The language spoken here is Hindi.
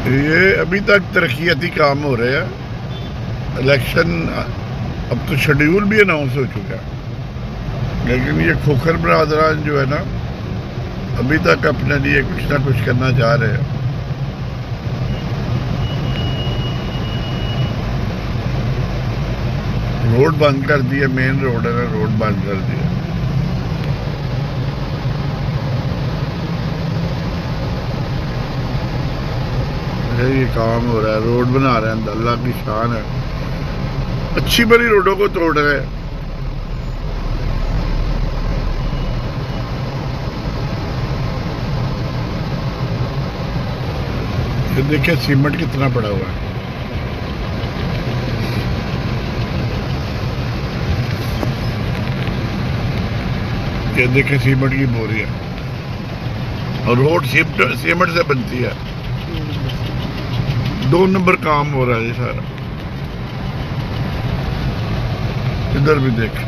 ये अभी तक तरक्याती काम हो रहे हैं। इलेक्शन अब तो शेड्यूल भी अनाउंस हो चुका है, लेकिन ये खोखर बरादरान जो है ना, अभी तक अपने लिए कुछ ना कुछ करना चाह रहे हैं। रोड बंद कर दिए, मेन रोड है ना, रोड बंद कर दिया। ये काम हो रहा है, रोड बना रहे हैं, अल्लाह की शान है। अच्छी बड़ी रोडों को तोड़ रहे हैं। ये देखिए सीमेंट कितना पड़ा हुआ है। ये देखिए सीमेंट की बोरी है, और रोड सीमेंट से बनती है। 2 नंबर काम हो रहा है ये सारा। इधर भी देख।